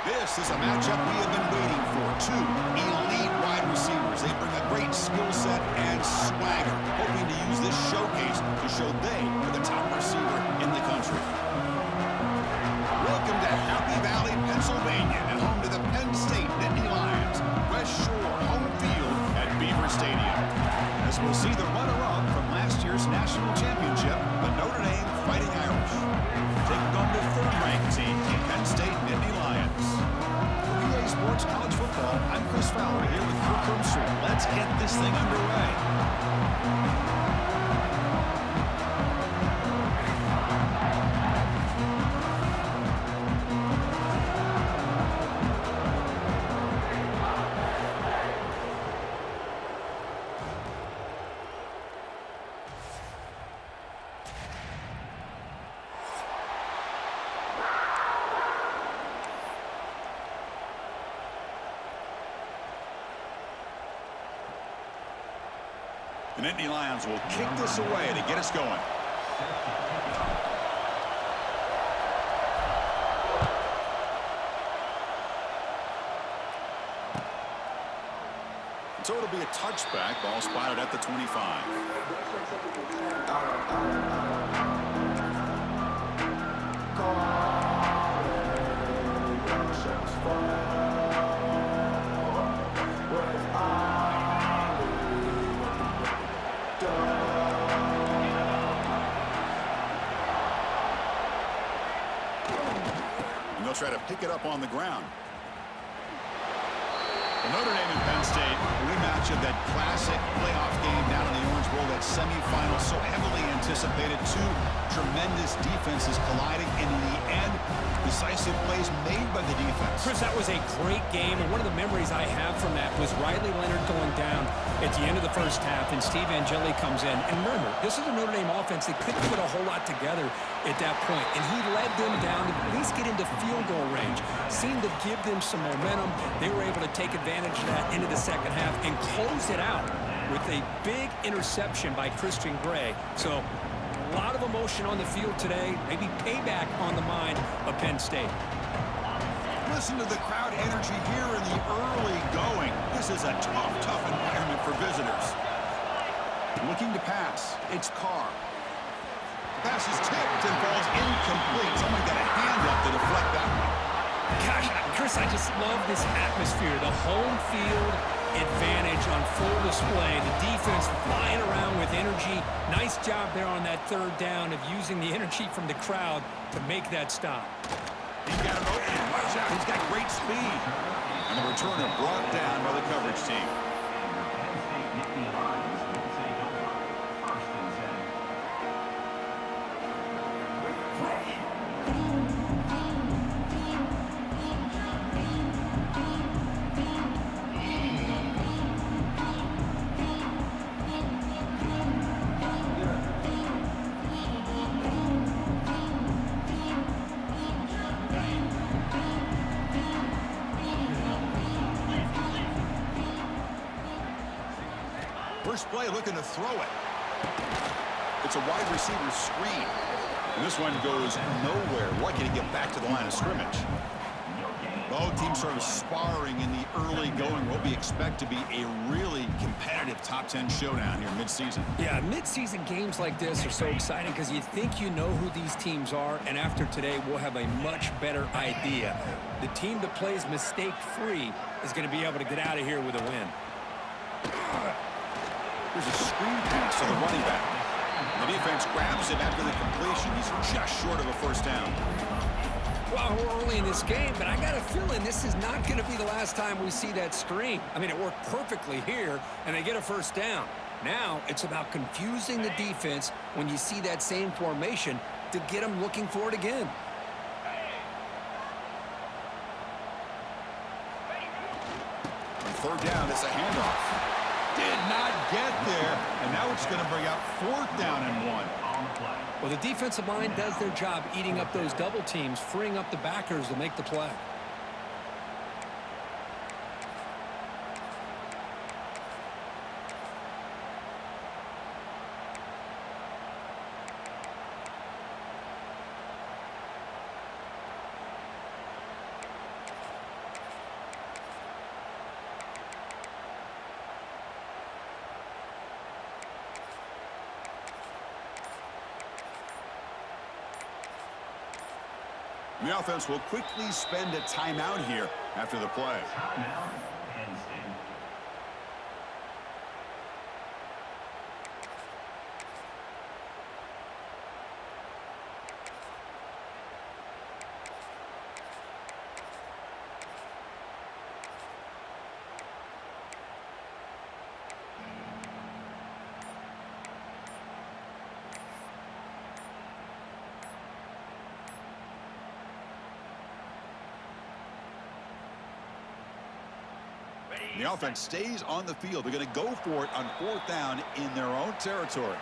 This is a matchup we have been waiting for. Two elite wide receivers. They bring a great skill set and swagger, hoping to use this showcase to show they are the top receiver in the country. Welcome to Happy Valley, Pennsylvania, and home to the Penn State Nittany Lions. West Shore home field at Beaver Stadium. As we'll see the runner-up from last year's national championship, the Notre Dame Fighting Irish. Taking on the third-ranked team, the Penn State Nittany Lions. For PA Sports College Football, I'm Chris Fowler here with Kirk Herbstreit. Let's get this thing underway. The Nittany Lions will kick this away to get us going. So it'll be a touchback. Ball spotted at the 25. And they'll try to pick it up on the ground. Notre Dame and Penn State, a rematch of that classic playoff game down in the Orange Bowl, that semifinal, so heavily anticipated. Two tremendous defenses colliding, and in the end, decisive plays made by the defense. Chris, that was a great game, and one of the memories I have from that was Riley Leonard going down at the end of the first half, and Steve Angeli comes in. And remember, this is a Notre Dame offense that couldn't put a whole lot together at that point, and he led them down to at least get into field goal range, seemed to give them some momentum. They were able to take advantage of that into the second half and close it out with a big interception by Christian Gray. So a lot of emotion on the field today, maybe payback on the mind of Penn State. Listen to the crowd energy here in the early going. This is a tough environment for visitors. Looking to pass, it's Carr. The pass is tipped and falls incomplete. Someone got a hand up to deflect that one. Gosh, Chris, I just love this atmosphere. The home field advantage on full display. The defense flying around with energy. Nice job there on that third down of using the energy from the crowd to make that stop. He's got him open. Watch out. He's got great speed. And the returner brought down by the coverage team. First play looking to throw it. It's a wide receiver screen. And this one goes nowhere. Lucky to get back to the line of scrimmage. Both teams sort of sparring in the early going. What we expect to be a really competitive top 10 showdown here mid-season. Yeah, mid-season games like this are so exciting because you think you know who these teams are, and after today we'll have a much better idea. The team that plays mistake-free is going to be able to get out of here with a win. There's a screen pass to the running back. The defense grabs him after the completion. He's just short of a first down. Well, we're early in this game, but I got a feeling this is not going to be the last time we see that screen. I mean, it worked perfectly here, and they get a first down. Now it's about confusing the defense when you see that same formation to get them looking for it again. On third down, it's a handoff. Did not get there, and now it's going to bring out fourth down and 1. Well, the defensive line does their job eating up those double teams, freeing up the backers to make the play. The offense will quickly spend a timeout here after the play. The offense stays on the field. They're going to go for it on 4th down in their own territory.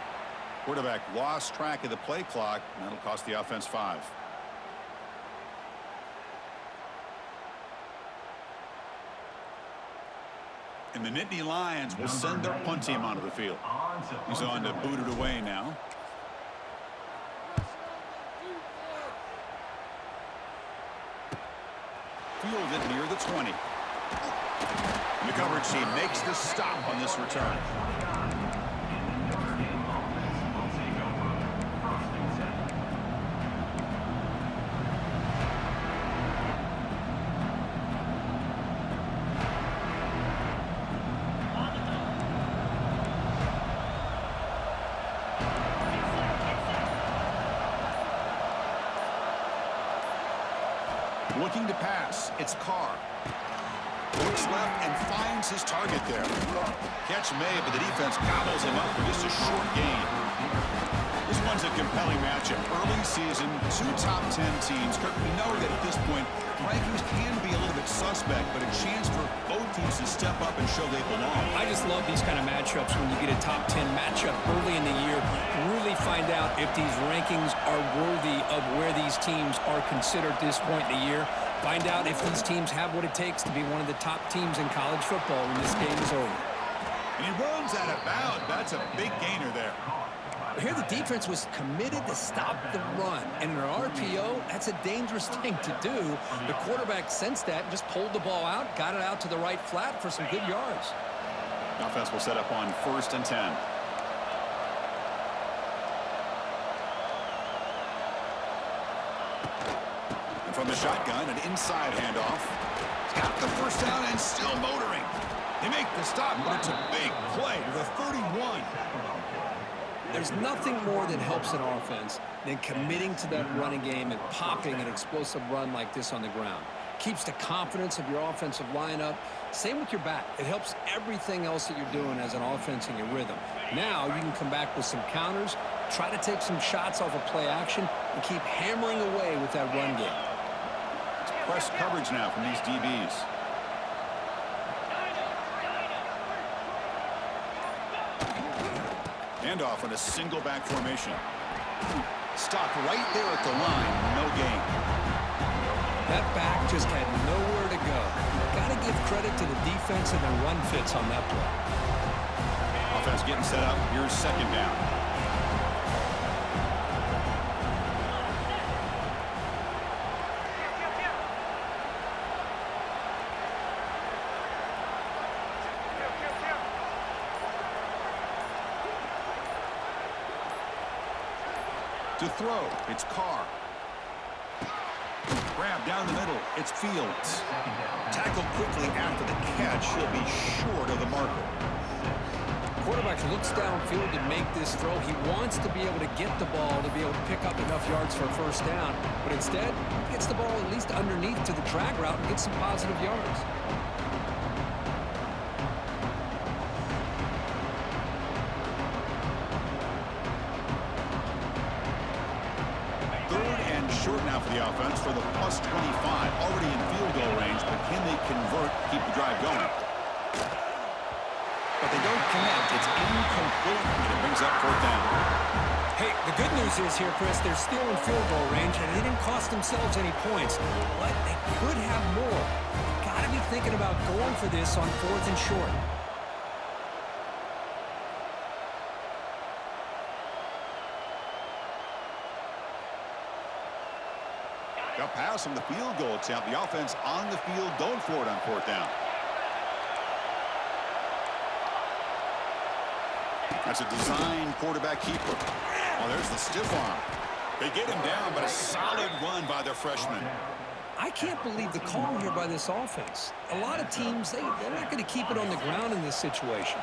Quarterback lost track of the play clock, and that'll cost the offense 5. And the Nittany Lions will send their punt team onto the field. He's on to boot it away now. Fielded near the 20. The coverage team makes the stop on this return. Looking to pass, it's Carr. Looks left and finds his target there. Catch made, but the defense gobbles him up for just a short gain. This one's a compelling matchup. Early season, 2 top 10 teams. Kirk, we know that at this point, rankings can be a little bit suspect, but a chance for both teams to step up and show they belong. I just love these kind of matchups when you get a top 10 matchup early in the year. Really find out if these rankings are worthy of where these teams are considered at this point in the year. Find out if these teams have what it takes to be one of the top teams in college football when this game is over. And he runs out of bounds. That's a big gainer there. Here the defense was committed to stop the run. And in an RPO, that's a dangerous thing to do. The quarterback sensed that and just pulled the ball out, got it out to the right flat for some good yards. The offense will set up on 1st and 10. From the shotgun, an inside handoff. He's got the first down and still motoring. They make the stop, but it's a big play to the 31. There's nothing more that helps an offense than committing to that running game and popping an explosive run like this on the ground. Keeps the confidence of your offensive lineup. Same with your back. It helps everything else that you're doing as an offense in your rhythm. Now you can come back with some counters, try to take some shots off of play action, and keep hammering away with that run game. Press coverage now from these DBs. Handoff on a single back formation. Stopped right there at the line. No gain. That back just had nowhere to go. Got to give credit to the defense and their run fits on that play. Offense getting set up. Here's 2nd down. To throw, it's Carr. Grab down the middle, it's Fields. Tackled quickly after the catch. He'll be short of the marker. Quarterback looks downfield to make this throw. He wants to be able to get the ball to be able to pick up enough yards for a first down, but instead, he gets the ball at least underneath to the drag route and gets some positive yards. Short now for the offense for the +25. Already in field goal range, but can they convert, keep the drive going? But they don't connect. It's incomplete, and it brings up 4th down. Hey, the good news is here, Chris, they're still in field goal range, and they didn't cost themselves any points, but they could have more. Got to be thinking about going for this on 4th and short. A pass on the field goal attempt. The offense on the field going for it on 4th down. That's a design quarterback keeper. Oh, there's the stiff arm. They get him down, but a solid run by the freshman. I can't believe the call here by this offense. A lot of teams, they're not going to keep it on the ground in this situation.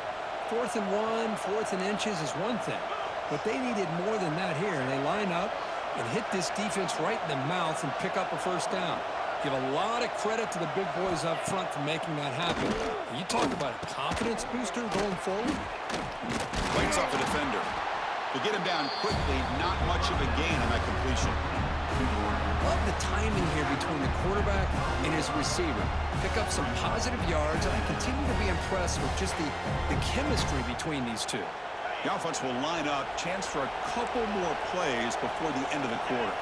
4th and 1, 4th and inches is one thing. But they needed more than that here, and they line up and hit this defense right in the mouth and pick up a first down. Give a lot of credit to the big boys up front for making that happen. You talk about a confidence booster going forward. Fights off a defender. They get him down quickly, not much of a gain on that completion. Love the timing here between the quarterback and his receiver. Pick up some positive yards, and I continue to be impressed with just the chemistry between these two. The offense will line up, chance for a couple more plays before the end of the quarter.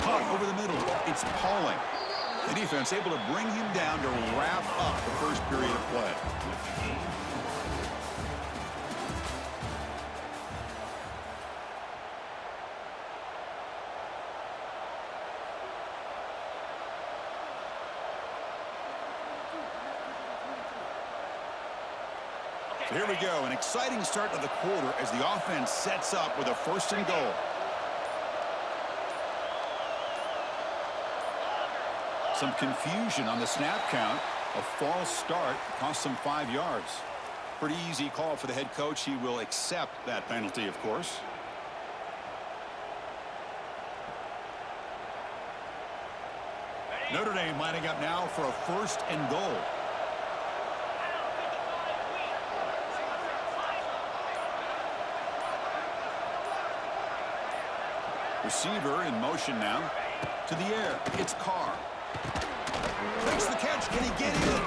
Caught over the middle. It's Pauling. The defense able to bring him down to wrap up the first period of play. So here we go, an exciting start to the quarter as the offense sets up with a 1st and goal. Some confusion on the snap count. A false start cost him 5 yards. Pretty easy call for the head coach. He will accept that penalty, of course. Notre Dame lining up now for a 1st and goal. Receiver in motion now. To the air. It's Carr. Makes the catch. Can he get in?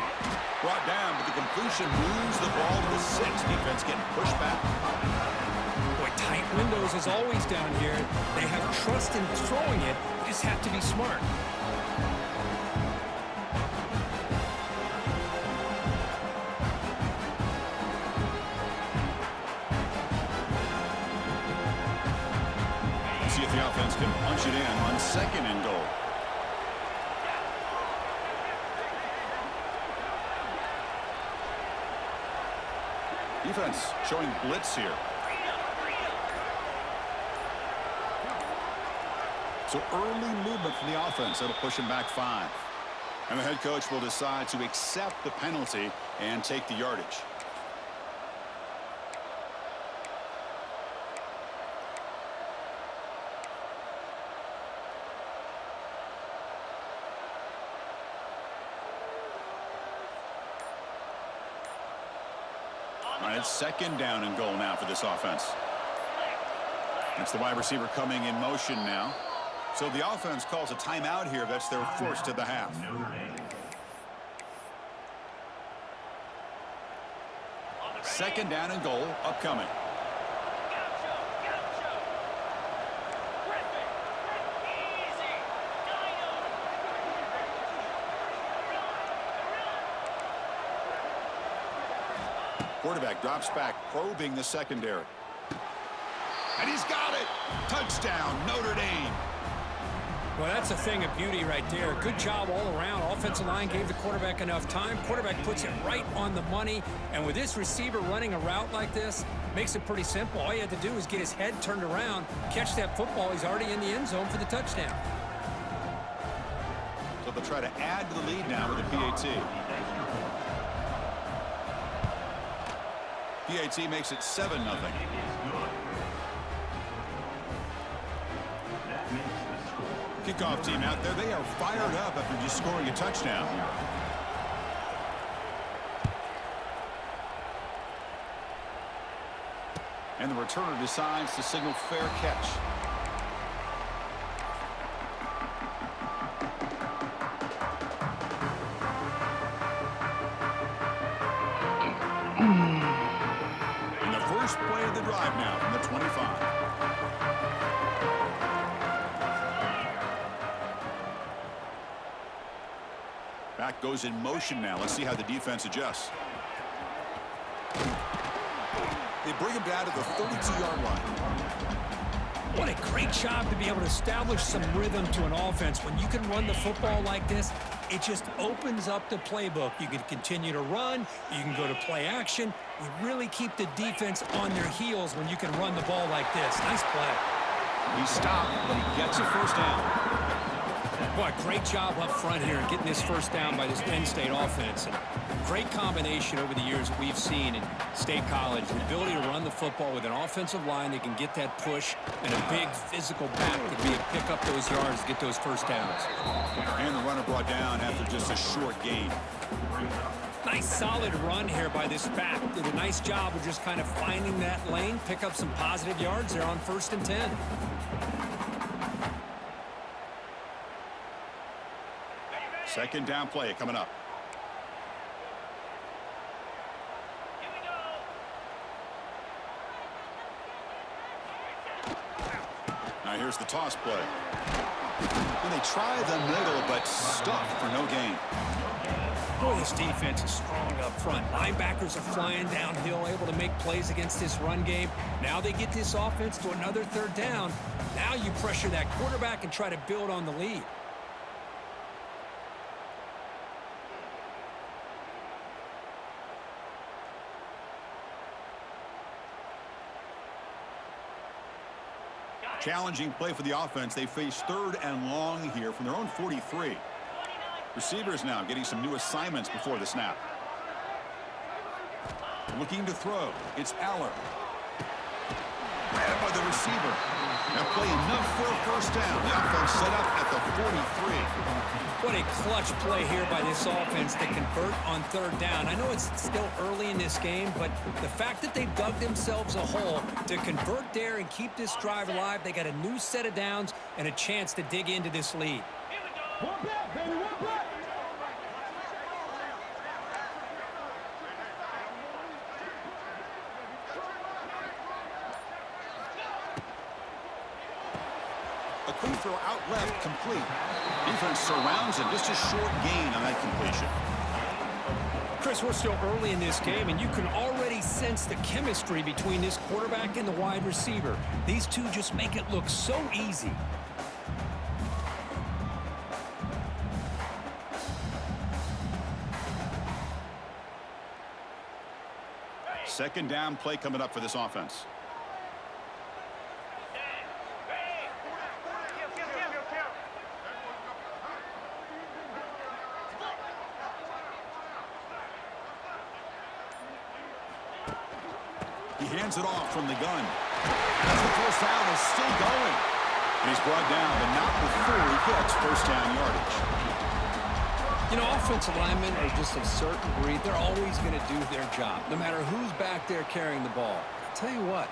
Brought down, but the completion moves the ball to the 6. Defense getting pushed back. Boy, tight windows as always down here. They have trust in throwing it. You just have to be smart. See if the offense can punch it in on 2nd and goal. Defense showing blitz here. So early movement from the offense. That'll push him back 5. And the head coach will decide to accept the penalty and take the yardage. All right, it's 2nd down and goal now for this offense. It's the wide receiver coming in motion now. So the offense calls a timeout here. That's their 1st of the half. Second down and goal upcoming. Quarterback drops back, probing the secondary. And he's got it. Touchdown, Notre Dame. Well, that's a thing of beauty right there. Good job all around. Offensive line gave the quarterback enough time. Quarterback puts it right on the money. And with this receiver running a route like this, makes it pretty simple. All you had to do is get his head turned around, catch that football. He's already in the end zone for the touchdown. So they'll try to add to the lead now with a PAT. PAT makes it 7-0. Kickoff team out there. They are fired up after just scoring a touchdown. And the returner decides to signal fair catch. And the first play of the drive now from the 25. Back goes in motion now. Let's see how the defense adjusts. They bring him down to the 32-yard line. What a great job to be able to establish some rhythm to an offense. When you can run the football like this, it just opens up the playbook. You can continue to run. You can go to play action. You really keep the defense on their heels when you can run the ball like this. Nice play. He stopped, but he gets a first down. Boy, great job up front here getting this first down by this Penn State offense. And great combination over the years that we've seen in State College. The ability to run the football with an offensive line that can get that push and a big physical back to be able to pick up those yards, get those first downs. And the runner brought down after just a short gain. Nice solid run here by this back. Did a nice job of just kind of finding that lane, pick up some positive yards there on 1st and 10. Second down play coming up. Now here's the toss play. And they try the middle, but stuffed for no gain. Boy, this defense is strong up front. Linebackers are flying downhill, able to make plays against this run game. Now they get this offense to another 3rd down. Now you pressure that quarterback and try to build on the lead. Challenging play for the offense. They face 3rd and long here from their own 43. Receivers now getting some new assignments before the snap. Looking to throw. It's Aller. Grabbed by the receiver. Now play enough for a first down. The offense set up at the 43. What a clutch play here by this offense to convert on 3rd down. I know it's still early in this game, but the fact that they've dug themselves a hole to convert there and keep this drive alive, they got a new set of downs and a chance to dig into this lead. One back, baby, one back. A quick throw out left, complete. Defense surrounds him. Just a short gain on that completion. Chris, we're still early in this game, and you can already sense the chemistry between this quarterback and the wide receiver. These two just make it look so easy. Second down play coming up for this offense. He hands it off from the gun. As the first down is still going. And he's brought down, but not before he gets first down yardage. You know, offensive linemen are just a certain breed. They're always going to do their job, no matter who's back there carrying the ball. I'll tell you what,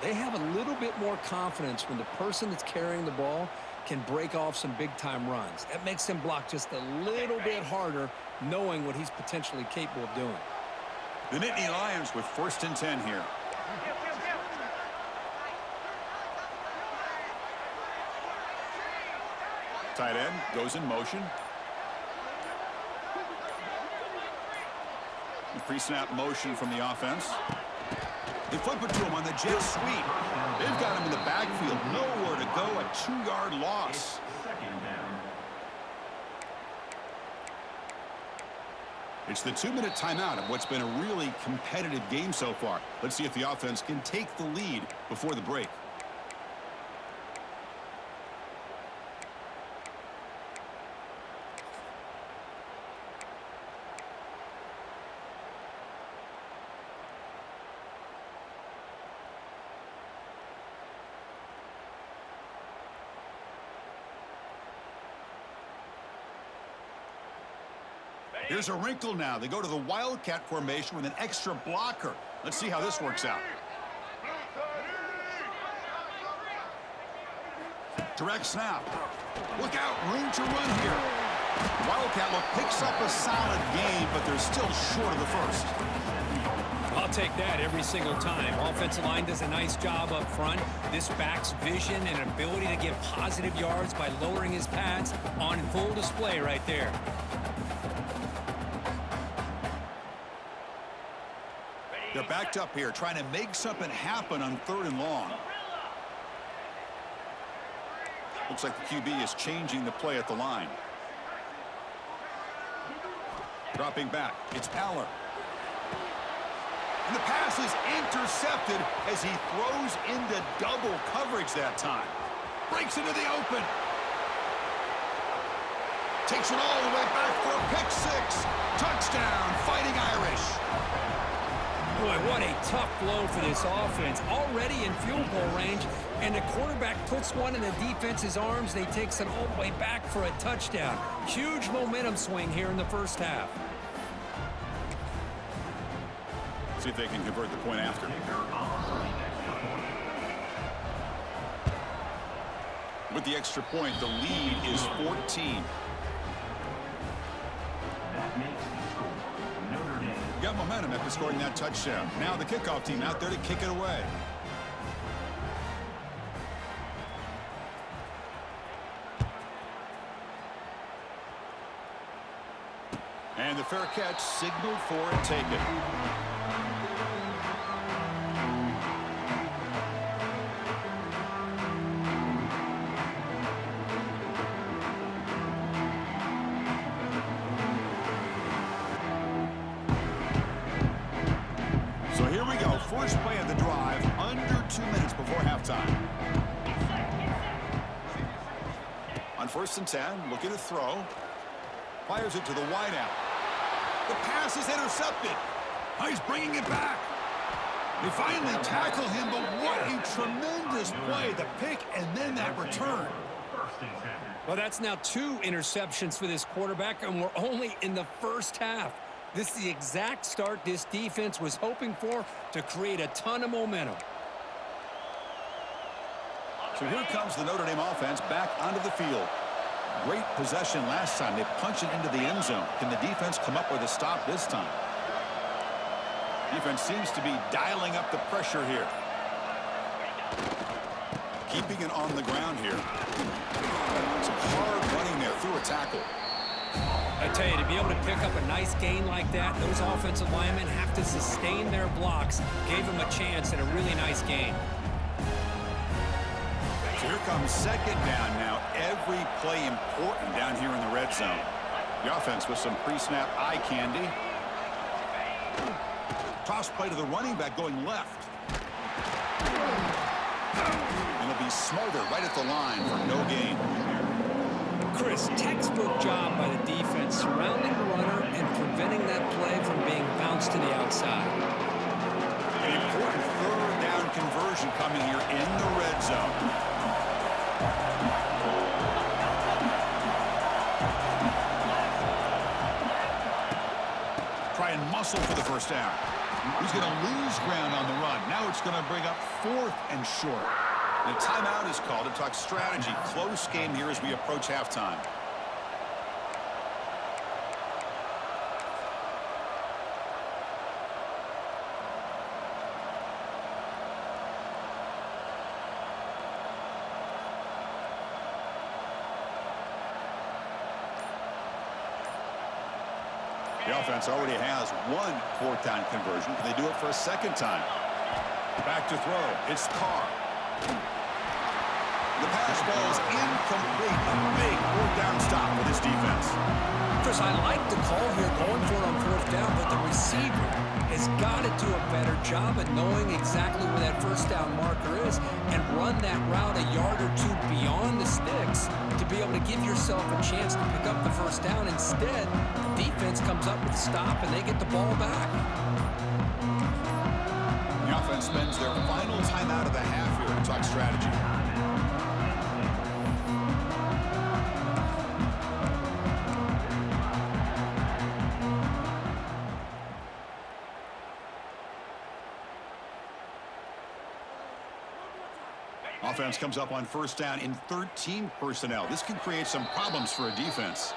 they have a little bit more confidence when the person that's carrying the ball can break off some big-time runs. That makes them block just a little bit harder, knowing what he's potentially capable of doing. The Nittany Lions with 1st and 10 here. Tight end goes in motion. Pre-snap motion from the offense. They flip it to him on the jet sweep. They've got him in the backfield. Nowhere to go. A 2-yard loss. It's the 2-minute timeout of what's been a really competitive game so far. Let's see if the offense can take the lead before the break. Here's a wrinkle now. They go to the Wildcat formation with an extra blocker. Let's see how this works out. Direct snap. Look out, room to run here. Wildcat look picks up a solid gain, but they're still short of the first. I'll take that every single time. Offensive line does a nice job up front. This back's vision and ability to get positive yards by lowering his pads on full display right there. They're backed up here, trying to make something happen on 3rd and long. Looks like the QB is changing the play at the line. Dropping back, it's Aller. And the pass is intercepted as he throws into double coverage that time. Breaks into the open. Takes it all the way back for a pick six. Touchdown, Fighting Irish. Boy, what a tough blow for this offense. Already in field goal range, and the quarterback puts one in the defense's arms. They takes it all the way back for a touchdown. Huge momentum swing here in the first half. See if they can convert the point after. With the extra point, the lead is 14. Got momentum after scoring that touchdown. Now the kickoff team out there to kick it away. And the fair catch signaled for and taken. So here we go. First play of the drive, under 2 minutes before halftime. On 1st and 10, looking to throw. Fires it to the wideout. The pass is intercepted. Oh, he's bringing it back. They finally tackle him, but what a tremendous play. The pick and then that return. Well, that's now 2 interceptions for this quarterback, and we're only in the first half. This is the exact start this defense was hoping for to create a ton of momentum. So here comes the Notre Dame offense back onto the field. Great possession last time. They punch it into the end zone. Can the defense come up with a stop this time? Defense seems to be dialing up the pressure here. Keeping it on the ground here. Some hard running there through a tackle. I tell you, to be able to pick up a nice gain like that, those offensive linemen have to sustain their blocks. Gave them a chance at a really nice gain. So here comes second down now. Every play important down here in the red zone. The offense with some pre-snap eye candy. Toss play to the running back going left. And it'll be Smothered right at the line for no gain. Chris, textbook job by the defense surrounding the runner and preventing that play from being bounced to the outside. An important third down conversion coming here in the red zone. Try and muscle for the first down. He's going to lose ground on the run. Now it's going to bring up 4th and short. And a timeout is called to talk strategy. Close game here as we approach halftime. The offense already has 1 4th down conversion. Can they do it for a second time? Back to throw. It's Carr. The pass ball is incomplete. A big 4th down stop for this defense. Chris, I like the call here going for it on 4th down, but the receiver has got to do a better job of knowing exactly where that 1st down marker is and run that route a yard or 2 beyond the sticks to be able to give yourself a chance to pick up the 1st down. Instead, the defense comes up with a stop and they get the ball back. The offense spends their final timeout of the half here to talk strategy. Offense comes up on 1st down in 13 personnel. This can create some problems for a defense.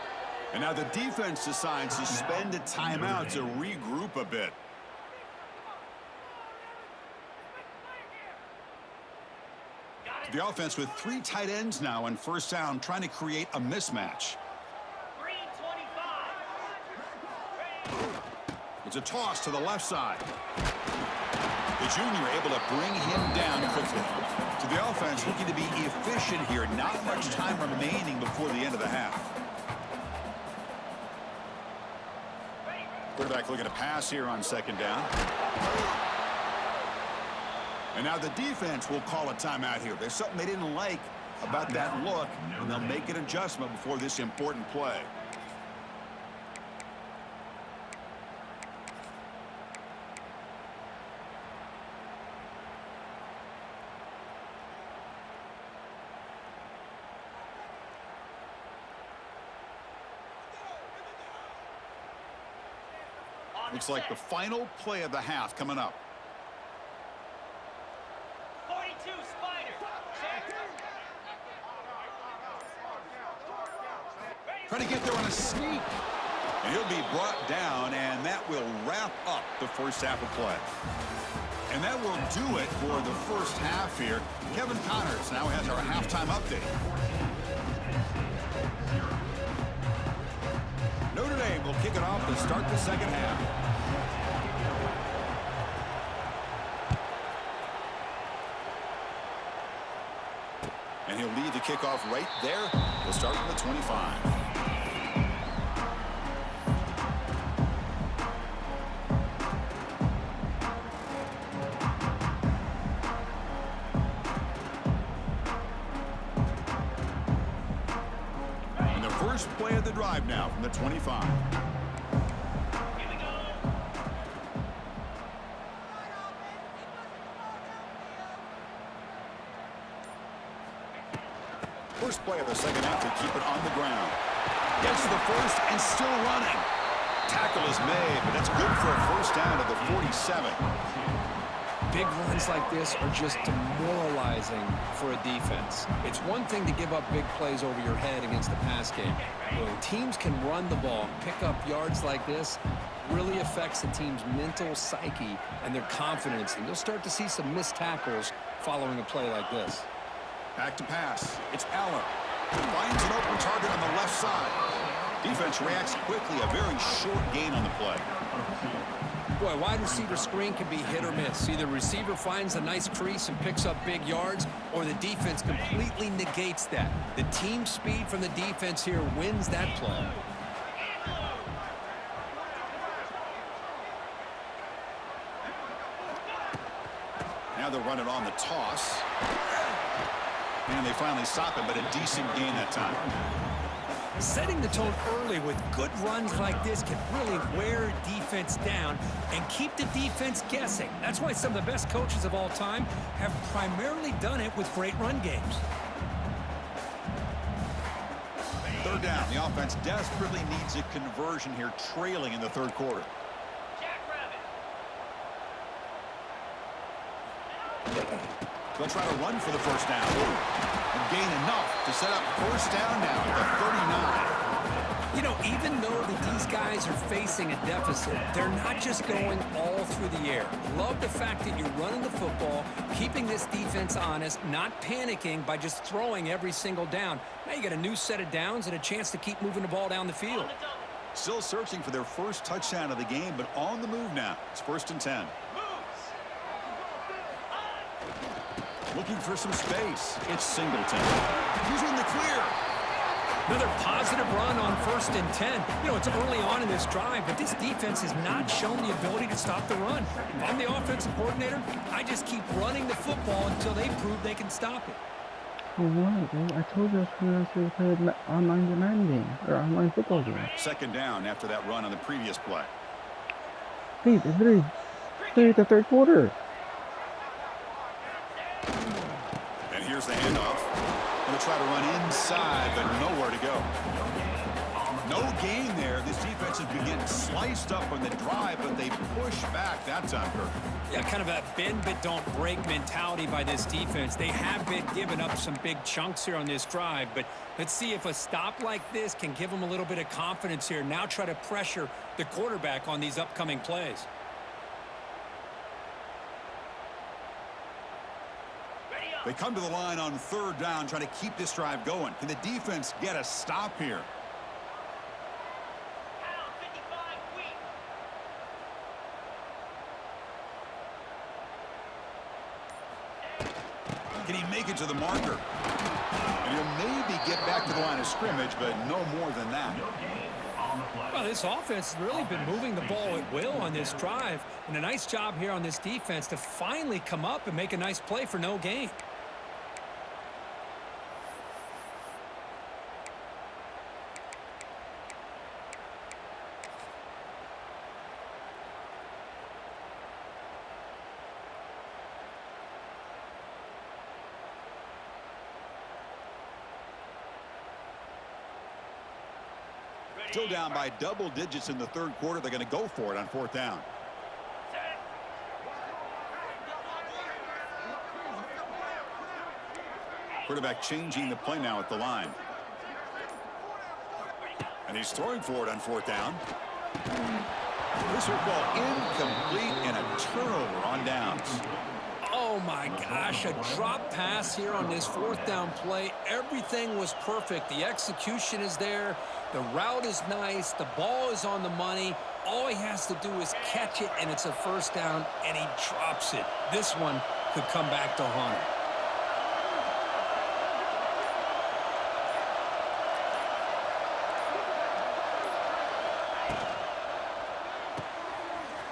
And now the defense decides to spend a timeout to regroup a bit. The offense with 3 tight ends now on 1st down, trying to create a mismatch. It's a toss to the left side. The junior able to bring him down quickly. So the offense looking to be efficient here. Not much time remaining before the end of the half. Quarterback looking to pass here on second down. And now the defense will call a timeout here. There's something they didn't like about that look, and they'll make an adjustment before this important play. Looks like the final play of the half coming up. 42 Spider. Trying to get there on a sneak. And he'll be brought down, and that will wrap up the first half of play. And that will do it for the first half here. Kevin Connors now has our halftime update. Notre Dame will kick it off to start the second half. And he'll lead the kickoff right there. We'll start from the 25. And the first play of the drive now from the 25. First play of the second half to keep it on the ground. Gets to the first and still running. Tackle is made, but that's good for a first down to the 47. Big runs like this are just demoralizing for a defense. It's one thing to give up big plays over your head against the pass game. When teams can run the ball, pick up yards like this, really affects the team's mental psyche and their confidence. And you'll start to see some missed tackles following a play like this. Back to pass. It's Allen. Finds an open target on the left side. Defense reacts quickly. A very short gain on the play. Boy, wide receiver screen can be hit or miss. Either receiver finds a nice crease and picks up big yards, or the defense completely negates that. The team speed from the defense here wins that play. Now they'll run it on the toss. And they finally stop it, but a decent gain that time. Setting the tone early with good runs like this can really wear defense down and keep the defense guessing. That's why some of the best coaches of all time have primarily done it with great run games. Third down. The offense desperately needs a conversion here, trailing in the third quarter. They'll try to run for the first down. And gain enough to set up first down now at the 39. You know, even though these guys are facing a deficit, they're not just going all through the air. Love the fact that you're running the football, keeping this defense honest, not panicking by just throwing every single down. Now you got a new set of downs and a chance to keep moving the ball down the field. Still searching for their first touchdown of the game, but on the move now. It's 1st and 10. Looking for some space. It's Singleton. He's in the clear. Another positive run on 1st and 10. You know, it's early on in this drive, but this defense has not shown the ability to stop the run. If I'm the offensive coordinator, I just keep running the football until they prove they can stop it. For what? I told you I was going to play an online demand game, or online football game. Second down after that run on the previous play. Pete, it's literally the third quarter. And here's the handoff. Going to try to run inside, but nowhere to go. No gain there. This defense has been getting sliced up on the drive, but they push back that time, Kirk. Yeah, kind of a bend but don't break mentality by this defense. They have been giving up some big chunks here on this drive, but let's see if a stop like this can give them a little bit of confidence here. Now try to pressure the quarterback on these upcoming plays. They come to the line on third down, trying to keep this drive going. Can the defense get a stop here? Can he make it to the marker? And he'll maybe get back to the line of scrimmage, but no more than that. Well, this offense has really been moving the ball at will on this drive. And a nice job here on this defense to finally come up and make a nice play for no gain. Still down by double digits in the third quarter. They're going to go for it on fourth down. Quarterback changing the play now at the line. And he's throwing for it on fourth down. This will fall incomplete and a turnover on downs. Oh my gosh, a drop pass here on this fourth down play. Everything was perfect. The execution is there. The route is nice. The ball is on the money. All he has to do is catch it, and it's a first down, and he drops it. This one could come back to haunt him.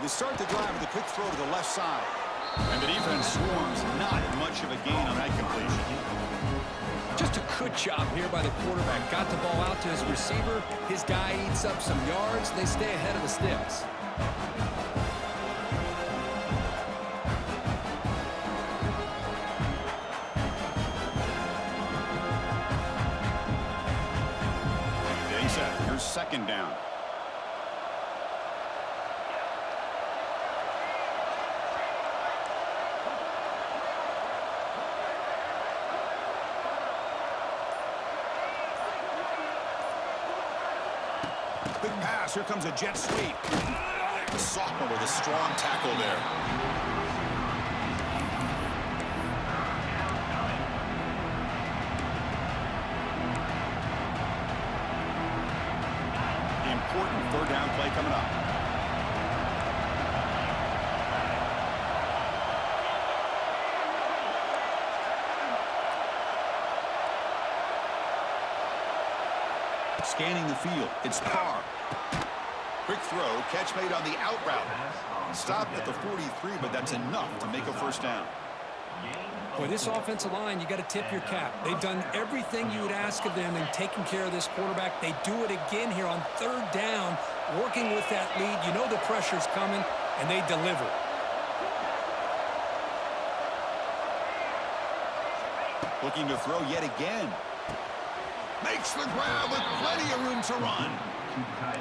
They start the drive with a quick throw to the left side. And the defense swarms. Not much of a gain on that completion. Just a good job here by the quarterback. Got the ball out to his receiver. His guy eats up some yards. They stay ahead of the sticks. Getting set. Here's second down. Big pass. Here comes a jet sweep. The sophomore with a strong tackle there. Important third down play coming up. Scanning the field. It's Carr. Quick throw. Catch made on the out route. Stopped at the 43, but that's enough to make a first down. Boy, this offensive line, you got to tip your cap. They've done everything you would ask of them in taking care of this quarterback. They do it again here on third down, working with that lead. You know the pressure's coming, and they deliver. Looking to throw yet again. Makes the grab with plenty of room to run.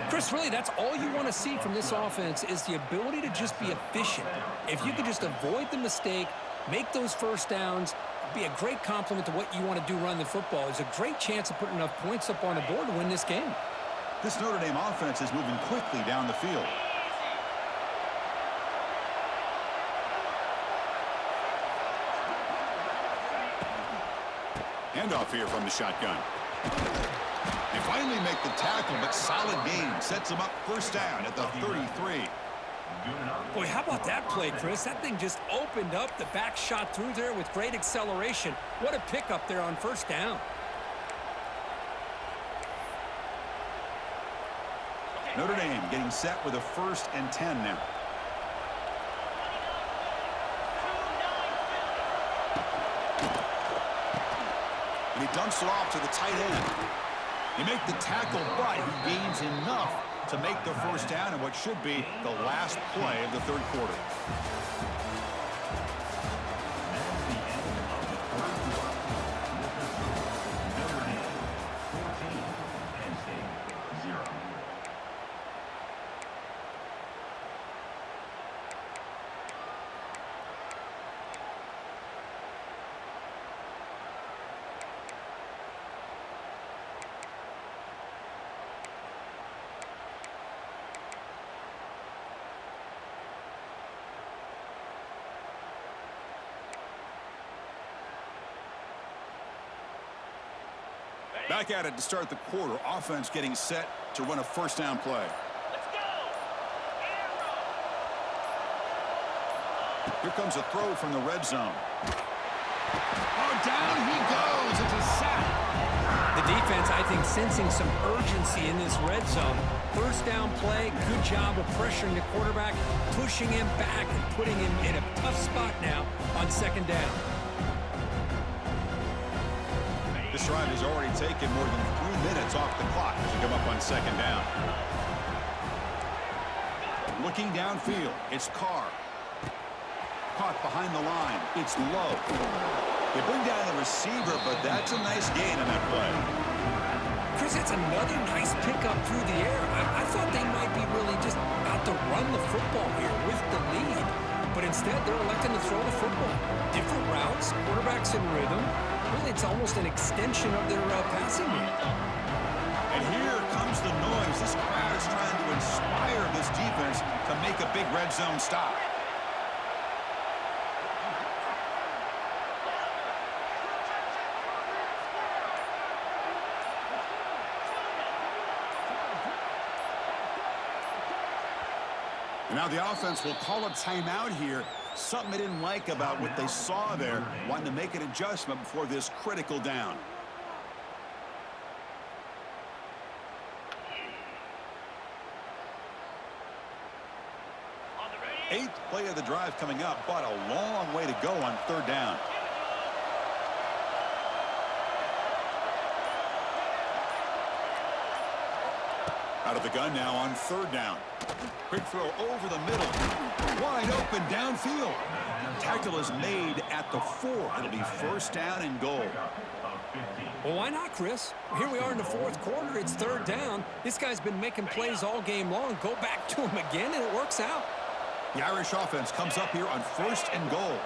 Chris, really, that's all you want to see from this offense is the ability to just be efficient. If you can just avoid the mistake, make those first downs, be a great compliment to what you want to do running the football. There's a great chance of putting enough points up on the board to win this game. This Notre Dame offense is moving quickly down the field. Handoff here from the shotgun. They finally make the tackle, but solid gain sets them up first down at the 33. Boy, how about that play, Chris? That thing just opened up. The back shot through there with great acceleration. What a pickup there on first down. Notre Dame getting set with a 1st and 10 now. And he dumps it off to the tight end. He makes the tackle, but he gains enough to make the first down in what should be the last play of the third quarter. Back at it to start the quarter. Offense getting set to run a first down play. Let's go! Arrow! Here comes a throw from the red zone. Oh, down he goes. It's a sack. The defense, I think, sensing some urgency in this red zone. First down play, good job of pressuring the quarterback, pushing him back and putting him in a tough spot now on second down. This drive has already taken more than 3 minutes off the clock as you come up on second down. Looking downfield, it's Carr. Caught behind the line, it's Lowe. They bring down the receiver, but that's a nice gain on that play. Chris, it's another nice pickup through the air. I thought they might be really just out to run the football here with the lead. But instead, they're electing to throw the football. Different routes, quarterbacks in rhythm. Really, it's almost an extension of their passing game. And here comes the noise. This crowd is trying to inspire this defense to make a big red zone stop. And now the offense will call a timeout here. Something they didn't like about what they saw there. Wanting to make an adjustment before this critical down. Eighth play of the drive coming up, but a long way to go on third down. Out of the gun now on third down. Quick throw over the middle. Wide open downfield. Tackle is made at the 4. It'll be first down and goal. Well, why not, Chris? Here we are in the fourth quarter. It's third down. This guy's been making plays all game long. Go back to him again, and it works out. The Irish offense comes up here on first and goal.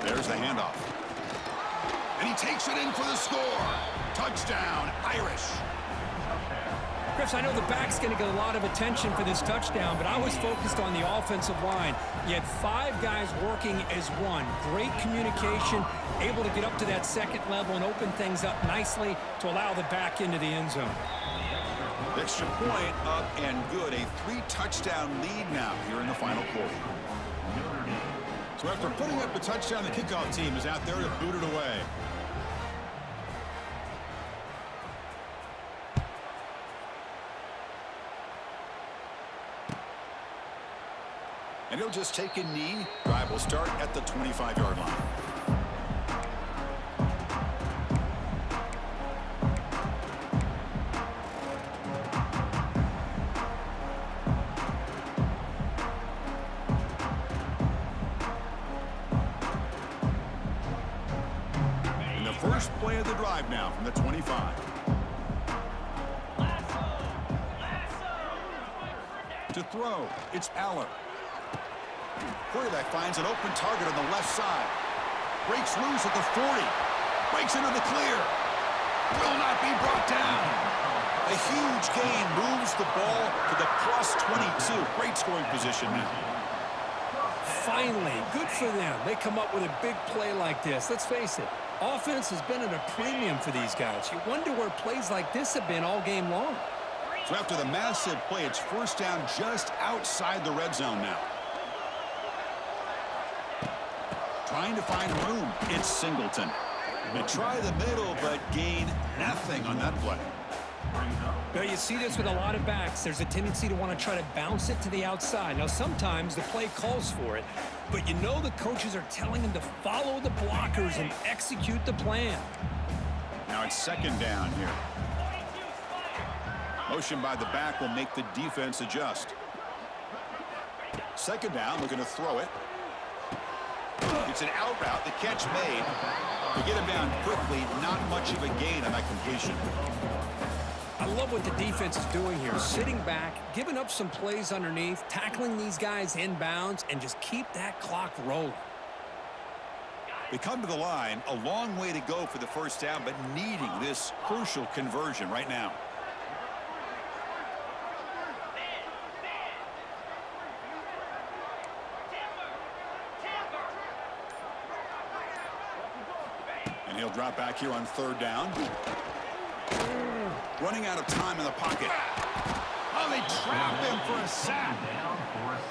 There's the handoff. And he takes it in for the score. Touchdown, Irish. Chris, I know the back's going to get a lot of attention for this touchdown, but I was focused on the offensive line. You had 5 guys working as one. Great communication, able to get up to that second level and open things up nicely to allow the back into the end zone. Extra point up and good. A 3-touchdown lead now here in the final quarter. So after putting up a touchdown, the kickoff team is out there to boot it away. And he'll just take a knee. Drive will start at the 25-yard line. And the first play of the drive now from the 25. To throw, it's Aller. Quarterback finds an open target on the left side. Breaks loose at the 40. Breaks into the clear. Will not be brought down. A huge gain moves the ball to the plus 22. Great scoring position now. Finally, good for them. They come up with a big play like this. Let's face it, offense has been at a premium for these guys. You wonder where plays like this have been all game long. So after the massive play, it's first down just outside the red zone now. Trying to find room, it's Singleton. They try the middle, but gain nothing on that play. Well, you see this with a lot of backs. There's a tendency to want to try to bounce it to the outside. Now, sometimes the play calls for it, but you know the coaches are telling them to follow the blockers and execute the plan. Now it's second down here. Motion by the back will make the defense adjust. Second down, looking to throw it. It's an out route, the catch made. To get him down quickly, not much of a gain on that completion. I love what the defense is doing here. Sitting back, giving up some plays underneath, tackling these guys inbounds, and just keep that clock rolling. They come to the line, a long way to go for the first down, but needing this crucial conversion right now. And he'll drop back here on third down. Running out of time in the pocket. Oh, they trap him for a sack.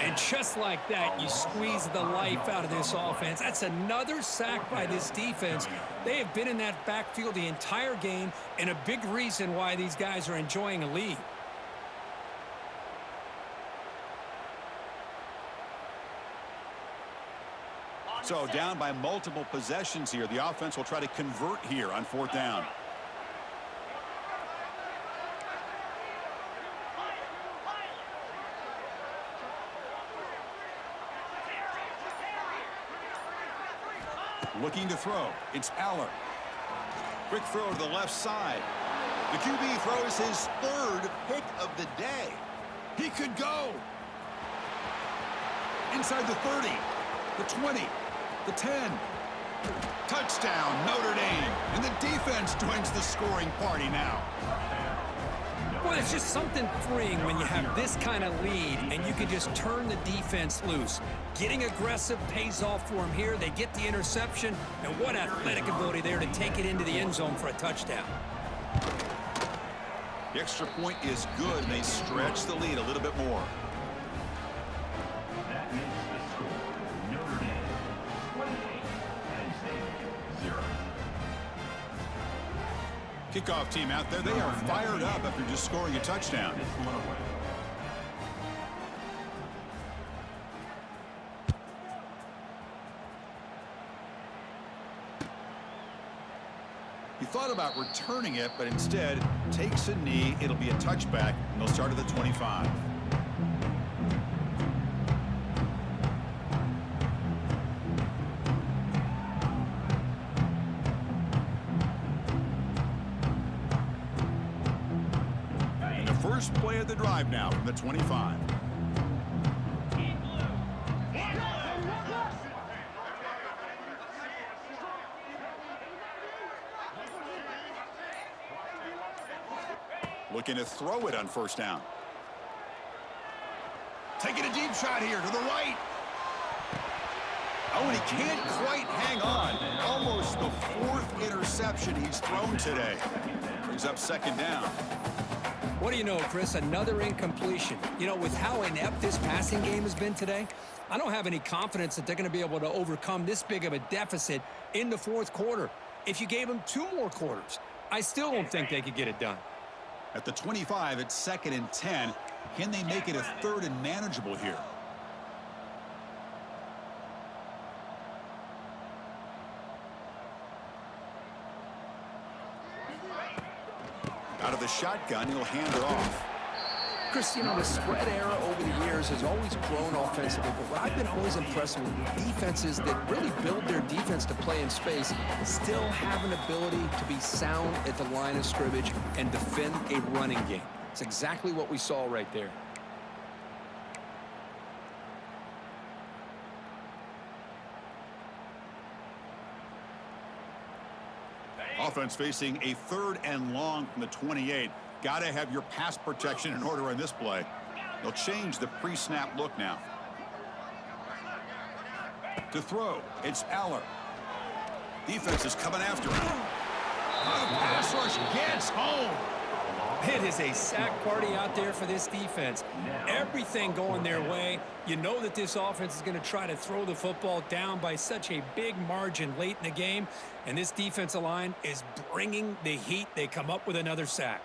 And just like that, you squeeze the life out of this offense. That's another sack by this defense. They have been in that backfield the entire game, and a big reason why these guys are enjoying a lead. So down by multiple possessions here. The offense will try to convert here on 4th down. Looking to throw. It's Aller. Quick throw to the left side. The QB throws his 3rd pick of the day. He could go. Inside the 30, the 20, the 10. Touchdown, Notre Dame. And the defense joins the scoring party now. Well, it's just something freeing when you have this kind of lead and you can just turn the defense loose. Getting aggressive pays off for them here. They get the interception, and what athletic ability there to take it into the end zone for a touchdown. The extra point is good, and they stretch the lead a little bit more. That makes the score Notre Dame 28, Penn State 0. Kickoff team out there, they are fired up after just scoring a touchdown. He thought about returning it, but instead takes a knee. It'll be a touchback, and they'll start at the 25. And the first play of the drive now from the 25. Looking to throw it on 1st down. Taking a deep shot here to the right. Oh, and he can't quite hang on. Almost the 4th interception he's thrown today. Brings up 2nd down. What do you know, Chris? Another incompletion. You know, with how inept this passing game has been today, I don't have any confidence that they're going to be able to overcome this big of a deficit in the 4th quarter. If you gave them 2 more quarters, I still don't think they could get it done. At the 25, it's 2nd and 10. Can they make it a 3rd and manageable here? Out of the shotgun, he'll hand it off. Chris, you know, the spread era over the years has always grown offensively, but what I've been always impressed with defenses that really build their defense to play in space still have an ability to be sound at the line of scrimmage and defend a running game. It's exactly what we saw right there. Offense facing a 3rd and long from the 28. Got to have your pass protection in order on this play. They'll change the pre-snap look now. To throw, it's Aller. Defense is coming after him. Oh, the pass rush gets home. It is a sack party out there for this defense. Everything going their way. You know that this offense is going to try to throw the football down by such a big margin late in the game. And this defensive line is bringing the heat. They come up with another sack.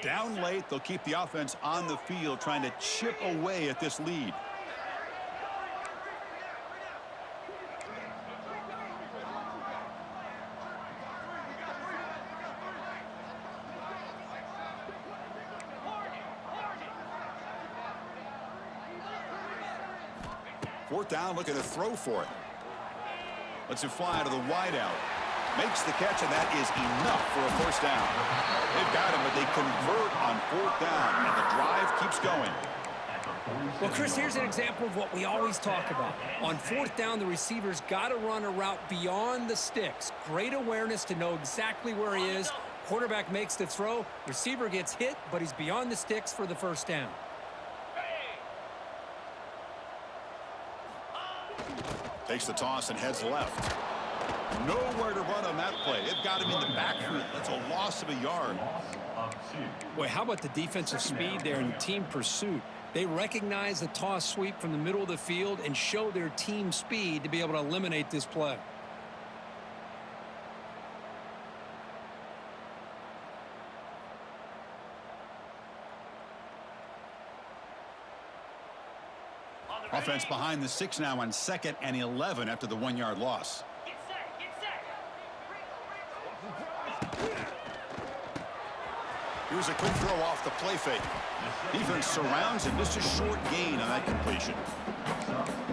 Down late, they'll keep the offense on the field trying to chip away at this lead. Fourth down, looking to throw for it. Lets it fly to the wideout. Makes the catch, and that is enough for a first down. They've got him, but they convert on 4th down, and the drive keeps going. Well, Chris, here's an example of what we always talk about. On 4th down, the receiver's got to run a route beyond the sticks. Great awareness to know exactly where he is. Quarterback makes the throw. Receiver gets hit, but he's beyond the sticks for the first down. Takes the toss and heads left. Nowhere to run on that play. They've got him in the backfield. That's a loss of a yard. Loss of 2. Boy, how about the defensive speed there in team pursuit? They recognize the toss sweep from the middle of the field and show their team speed to be able to eliminate this play. Offense behind the 6 now on 2nd and 11 after the 1-yard loss. Get set, get set. Here's a quick throw off the play fake. Defense surrounds him. Just a short gain on that completion.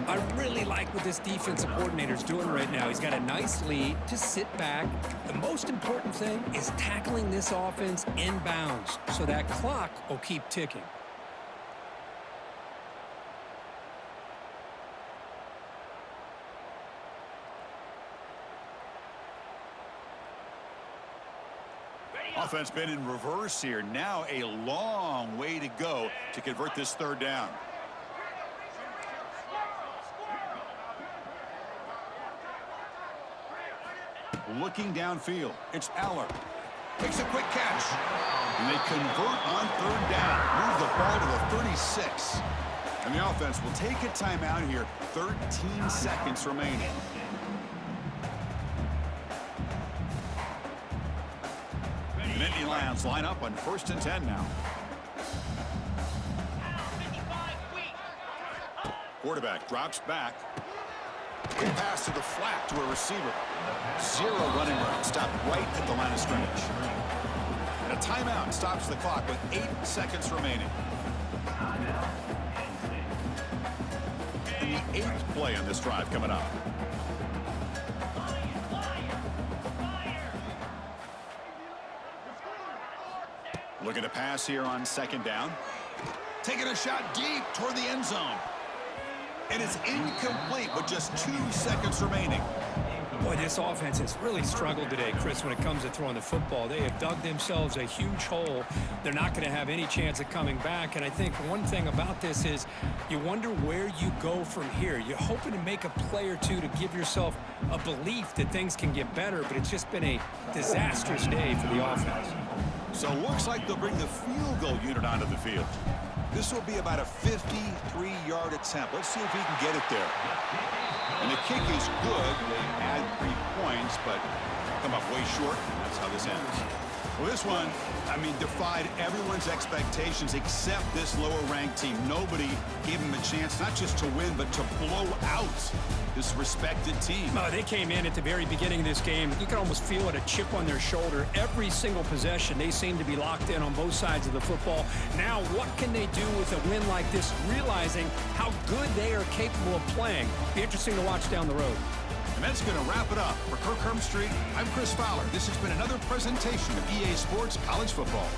I really like what this defensive coordinator is doing right now. He's got a nice lead to sit back. The most important thing is tackling this offense inbounds so that clock will keep ticking. Offense been in reverse here. Now a long way to go to convert this 3rd down. Looking downfield, it's Aller. Makes a quick catch. And they convert on 3rd down. Move the ball to the 36. And the offense will take a timeout here. 13 seconds remaining. Nittany Lions line up on 1st and 10 now. Quarterback drops back. Quick pass to the flat to a receiver. 0 running room. Stopped right at the line of scrimmage. And a timeout stops the clock with 8 seconds remaining. And the 8th play on this drive coming up. Looking to pass here on 2nd down. Taking a shot deep toward the end zone. And it's incomplete with just 2 seconds remaining. Boy, this offense has really struggled today, Chris, when it comes to throwing the football. They have dug themselves a huge hole. They're not going to have any chance of coming back. And I think one thing about this is you wonder where you go from here. You're hoping to make a play or two to give yourself a belief that things can get better, but it's just been a disastrous day for the offense. So it looks like they'll bring the field goal unit onto the field. This will be about a 53-yard attempt. Let's see if he can get it there. And the kick is good. They add 3 points, but come up way short. That's how this ends. Well, this one, I mean, defied everyone's expectations except this lower-ranked team. Nobody gave them a chance not just to win, but to blow out this respected team. They came in at the very beginning of this game. You can almost feel it, a chip on their shoulder. Every single possession, they seem to be locked in on both sides of the football. Now, what can they do with a win like this, realizing how good they are capable of playing? Be interesting to watch down the road. And that's going to wrap it up. For Kirk Hermstreet, I'm Chris Fowler. This has been another presentation of EA Sports College Football.